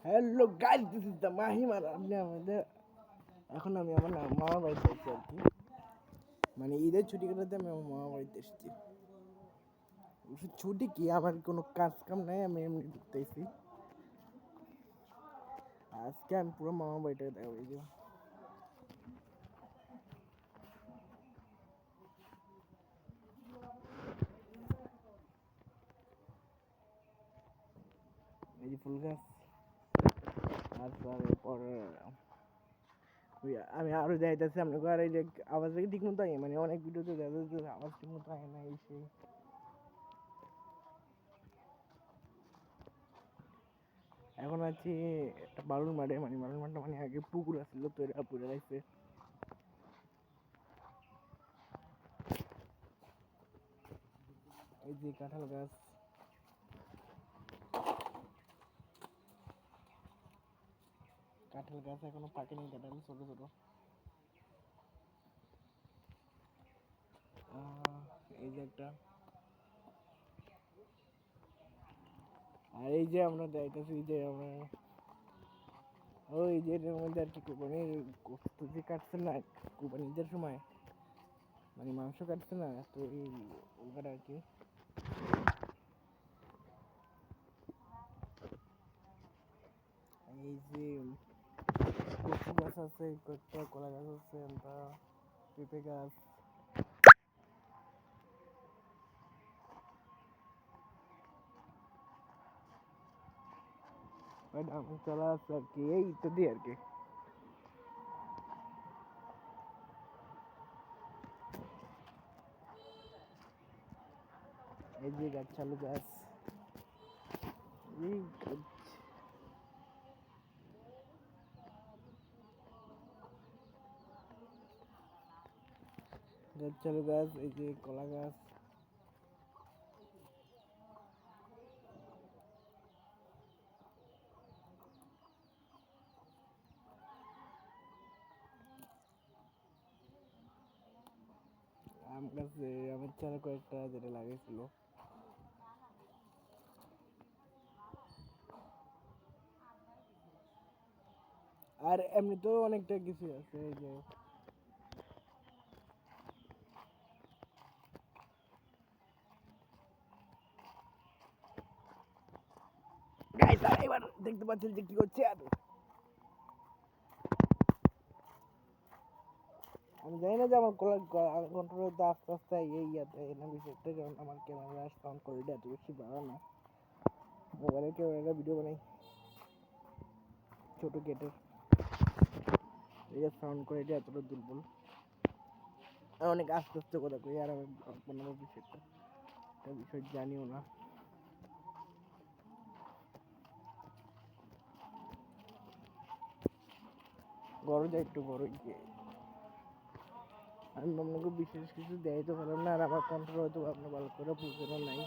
Hello guys, this is the Mahim. আর আপনি আমাদের এখন আমি আমার মামার বাড়িতে এসেছি আর কি, মানে ঈদের ছুটি কাটাতে আমি আমার মামার বাড়িতে এসেছি। ছুটি কি, আমার কোনো কাজ কাম নাই, আমি এমনি ঘুরতে এসেছি। আজকে আমি পুরো মামার বাড়িটাকে দেখাবো। এই যে ফুল গাছ, তারপর আমি আরো যাইতেছি আপনাকে। আর এই যে আওয়াজ ঠিক মতো আয়, মানে অনেক ভিডিওতে দেখা যাচ্ছে আওয়াজ ঠিক মতো আয় না। এই সেই এখন আছি একটা বালুর মাঠে, মানে বালুর মাঠটা মানে আগে পুকুর আসছিল তো, এটা পুকুরে লাগছে। এই যে কাঁঠাল গাছ, কাঁঠাল গাছ এখনো পাকেনি, কাঁঠাল ছোট ছোট। এই যে একটা, আর এই যে আমরা যাইতেছি যে আমরা ওই যে এটার মধ্যে আর কি কোরবানির গোস্ত যে কাটছে না কোরবানিদের সময়, মানে মাংস কাটছে না, তো এই ওখানে আর কি। এই যে কচু গাছ আছে, কয়েকটা কলা গাছ আছে, আমরা পেঁপে গাছ। চলা আছে আর কি, এই ইত্যাদি আর কি। এই যে গাছ, চালু গাছ, এই গাছ, চালু গাছ, এই যে কলা গাছ। আম গাছে আমের চারা কয়েকটা যেটা লাগিয়েছিল। আর এমনিতেও অনেকটা কিছু আছে। এই যে এবার দেখতে পাচ্ছেন যে কি করছে। আর আমি জানি না যে আমার কন্ট্রোল আস্তে আস্তে এই ইয়াতে না বিষয়টা, কারণ আমার ক্যামেরার সাউন্ড কোয়ালিটি এত বেশি ভালো না। মোবাইলের ক্যামেরা ভিডিও বানাই ছোটো গেটের, এর সাউন্ড কোয়ালিটি এতটা দুর্বল। আর অনেক আস্তে আস্তে কথা কই, আর আমি বানাবো বিষয়টা, একটা বিষয় জানিও না। গরম যায় একটু, গরম গিয়ে আমি আপনাকে বিশেষ কিছু দেখাইতে পারলাম না, আর আমার কন্ট্রোল হয়তো আপনি ভালো করে বুঝতে নাই।